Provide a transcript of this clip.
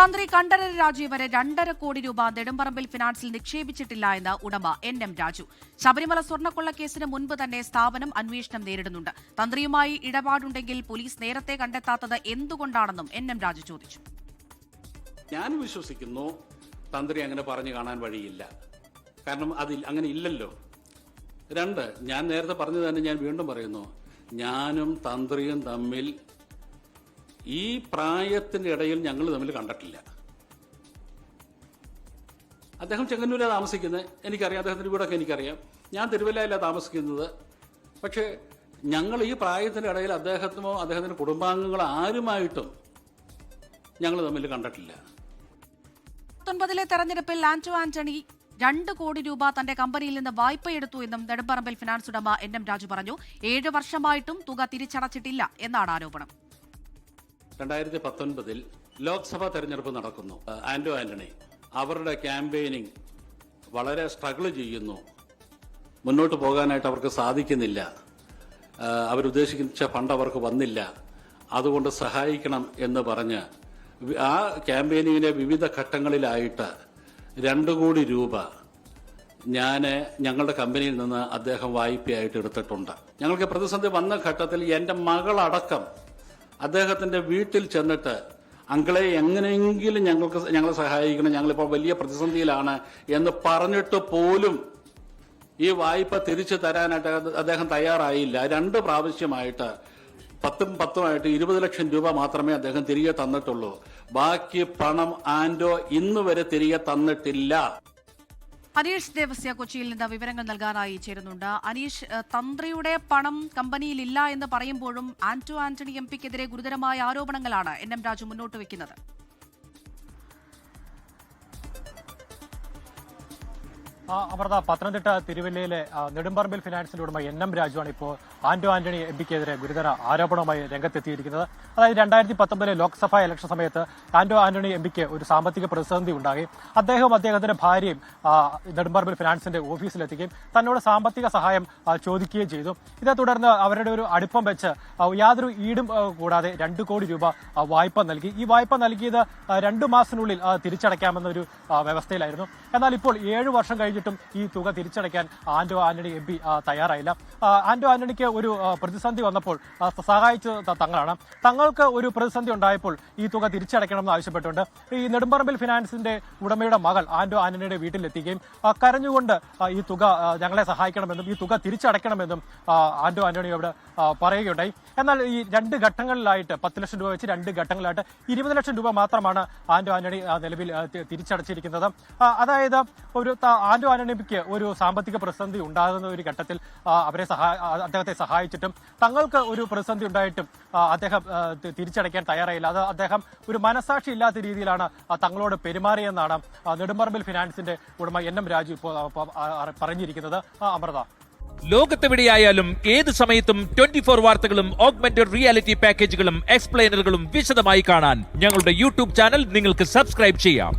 തന്ത്രി കണ്ഠരര് രാജു വരെ 2.5 കോടി രൂപ നെടുമ്പറമ്പിൽ ഫിനാൻസിൽ നിക്ഷേപിച്ചിട്ടില്ല എന്ന് ഉടമ NM രാജു. ശബരിമല സ്വർണ്ണക്കൊള്ളക്കേസിന് മുൻപ് തന്നെ സ്ഥാപനം അന്വേഷണം നേരിടുന്നുണ്ട്. തന്ത്രിയുമായി ഇടപാടുണ്ടെങ്കിൽ പോലീസ് നേരത്തെ കണ്ടെത്താത്തത് എന്തുകൊണ്ടാണെന്നും NM രാജു ചോദിച്ചു. ഞാൻ വിശ്വസിക്കുന്നു തന്ത്രി അങ്ങനെ പറഞ്ഞു കാണാൻ വഴിയില്ല. കാരണം അതിൽ അങ്ങനെ ഇല്ലല്ലോ. 2, ഞാൻ നേരത്തെ പറഞ്ഞു തന്നെ ഞാൻ വീണ്ടും പറയുന്നു, ഞാനും തന്ത്രിയും തമ്മിൽ ഈ പ്രായത്തിന്റെ ഇടയിൽ ഞങ്ങൾ തമ്മിൽ കണ്ടിട്ടില്ല. അദ്ദേഹം ചെങ്ങന്നൂരിലാണ് താമസിക്കുന്നത്, എനിക്കറിയാം. അദ്ദേഹത്തിന്റെ വീടൊക്കെ എനിക്കറിയാം. ഞാൻ തിരുവല്ലയിലാണ് താമസിക്കുന്നത്. പക്ഷേ ഞങ്ങൾ ഈ പ്രായത്തിന്റെ ഇടയിൽ അദ്ദേഹത്തിനോ അദ്ദേഹത്തിന്റെ കുടുംബാംഗങ്ങളോ ആരുമായിട്ടും ഞങ്ങൾ തമ്മിൽ കണ്ടിട്ടില്ല. 19 തെരഞ്ഞെടുപ്പിൽ ആന്റോ ആന്റണി 2 കോടി രൂപ തന്റെ കമ്പനിയിൽ നിന്ന് വായ്പയെടുത്തു എന്നും നെടുമ്പറമ്പിൽ ഫിനാൻസ് ഉടമ NM രാജു പറഞ്ഞു. 7 വർഷമായിട്ടും തുക തിരിച്ചടച്ചിട്ടില്ല എന്നാണ് ആരോപണം. 2019 ലോക്സഭാ തെരഞ്ഞെടുപ്പ് നടക്കുന്നു. ആന്റോ ആന്റണി അവരുടെ ക്യാമ്പയിനിങ് വളരെ സ്ട്രഗിൾ ചെയ്യുന്നു. മുന്നോട്ട് പോകാനായിട്ട് അവർക്ക് സാധിക്കുന്നില്ല. അവരുദ്ദേശിച്ച ഫണ്ട് അവർക്ക് വന്നില്ല. അതുകൊണ്ട് സഹായിക്കണം എന്ന് പറഞ്ഞ് ആ ക്യാമ്പയിനിങ്ങിന്റെ വിവിധ ഘട്ടങ്ങളിലായിട്ട് 2 കോടി രൂപ ഞങ്ങളുടെ കമ്പനിയിൽ നിന്ന് അദ്ദേഹം വായ്പയായിട്ട് എടുത്തിട്ടുണ്ട്. ഞങ്ങൾക്ക് പ്രതിസന്ധി വന്ന ഘട്ടത്തിൽ എൻ്റെ മകളടക്കം അദ്ദേഹത്തിന്റെ വീട്ടിൽ ചെന്നിട്ട് അങ്കിളെ എങ്ങനെയെങ്കിലും ഞങ്ങളെ സഹായിക്കണം, ഞങ്ങളിപ്പോൾ വലിയ പ്രതിസന്ധിയിലാണ് എന്ന് പറഞ്ഞിട്ട് പോലും ഈ വായ്പ തിരിച്ചു തരാനായിട്ട് അദ്ദേഹം തയ്യാറായില്ല. 2 പ്രാവശ്യമായിട്ട് 10 20 ലക്ഷം രൂപ മാത്രമേ അദ്ദേഹം തിരികെ തന്നിട്ടുള്ളൂ. ബാക്കി പണം ആന്റോ ഇന്ന് വരെ തിരികെ തന്നിട്ടില്ല. അനീഷ് ദേവസ്യ കൊച്ചിയിൽ നിന്ന് വിവരങ്ങൾ നൽകാനായി ചേരുന്നുണ്ട്. അനീഷ്, തന്ത്രിയുടെ പണം കമ്പനിയിലില്ല എന്ന് പറയുമ്പോഴും ആന്റോ ആന്റണി MPക്കെതിരെ ഗുരുതരമായ ആരോപണങ്ങളാണ് NM രാജു മുന്നോട്ട് വെക്കുന്നത്. അമൃത, പത്തനംതിട്ട തിരുവല്ലയിലെ നെടുമ്പറമ്പിൽ ഫിനാൻസിന്റെ ഉടമ NM രാജുവാണ് ഇപ്പോൾ ആന്റോ ആന്റണി MPക്കെതിരെ ഗുരുതര ആരോപണവുമായി രംഗത്തെത്തിയിരിക്കുന്നത്. അതായത് 2019 ലോക്സഭാ ഇലക്ഷൻ സമയത്ത് ആന്റോ ആന്റണി MPക്ക് ഒരു സാമ്പത്തിക പ്രതിസന്ധി ഉണ്ടായി. അദ്ദേഹവും അദ്ദേഹത്തിന്റെ ഭാര്യയും നെടുമ്പറമ്പിൽ ഫിനാൻസിന്റെ ഓഫീസിലെത്തുകയും തന്നോട് സാമ്പത്തിക സഹായം ചോദിക്കുകയും ചെയ്തു. ഇതേ തുടർന്ന് അവരുടെ ഒരു അടുപ്പം വെച്ച് യാതൊരു ഈടും കൂടാതെ 2 കോടി രൂപ വായ്പ നൽകി. ഈ വായ്പ നൽകിയത് 2 മാസത്തിനുള്ളിൽ തിരിച്ചടയ്ക്കാമെന്നൊരു വ്യവസ്ഥയിലായിരുന്നു. എന്നാൽ ഇപ്പോൾ 7 വർഷം കഴിഞ്ഞിട്ടും ഈ തുക തിരിച്ചടയ്ക്കാൻ ആന്റോ ആന്റണി MP തയ്യാറായില്ല. ആന്റോ ആന്റണിക്ക് ഒരു പ്രതിസന്ധി വന്നപ്പോൾ സഹായിച്ചത് തങ്ങളാണ്. തങ്ങൾക്ക് ഒരു പ്രതിസന്ധി ഉണ്ടായപ്പോൾ ഈ തുക തിരിച്ചടയ്ക്കണമെന്ന് ആവശ്യപ്പെട്ടുകൊണ്ട് ഈ നെടുമ്പറമ്പിൽ ഫിനാൻസിന്റെ ഉടമയുടെ മകൾ ആന്റോ ആന്റണിയുടെ വീട്ടിലെത്തുകയും കരഞ്ഞുകൊണ്ട് ഈ തുക ഞങ്ങളെ സഹായിക്കണമെന്നും ഈ തുക തിരിച്ചടയ്ക്കണമെന്നും ആന്റോ ആന്റണിയോട് പറയുകയുണ്ടായി. എന്നാൽ ഈ 2 ഘട്ടങ്ങളിലായിട്ട് 10 ലക്ഷം രൂപ വെച്ച് 2 ഘട്ടങ്ങളിലായിട്ട് 20 ലക്ഷം രൂപ മാത്രമാണ് ആന്റോ ആന്റണി നിലവിൽ തിരിച്ചടച്ചിരിക്കുന്നത്. അതായത് ആന്റോ ആന്റണിക്ക് ഒരു സാമ്പത്തിക പ്രതിസന്ധി ഉണ്ടാകുന്ന ഒരു ഘട്ടത്തിൽ അദ്ദേഹത്തെ സഹായിച്ചിട്ടും തങ്ങൾക്ക് ഒരു പ്രതിസന്ധി ഉണ്ടായിട്ടും അദ്ദേഹം തിരിച്ചടയ്ക്കാൻ തയ്യാറായില്ല. അത് അദ്ദേഹം ഒരു മനസാക്ഷി ഇല്ലാത്ത രീതിയിലാണ് തങ്ങളോട് പെരുമാറിയെന്നാണ് നെടുമ്പറമ്പിൽ ഫിനാൻസിന്റെ ഉടമ NM രാജു ഇപ്പോൾ പറഞ്ഞിരിക്കുന്നത്. അമൃത, ലോകത്തെവിടെയായാലും ഏത് സമയത്തും 24 വാർത്തകളും ഓഗ്മെന്റഡ് റിയാലിറ്റി പാക്കേജുകളും എക്സ്പ്ലെയിനറുകളും വിശദമായി കാണാൻ ഞങ്ങളുടെ YouTube ചാനൽ നിങ്ങൾക്ക് സബ്സ്ക്രൈബ് ചെയ്യാം.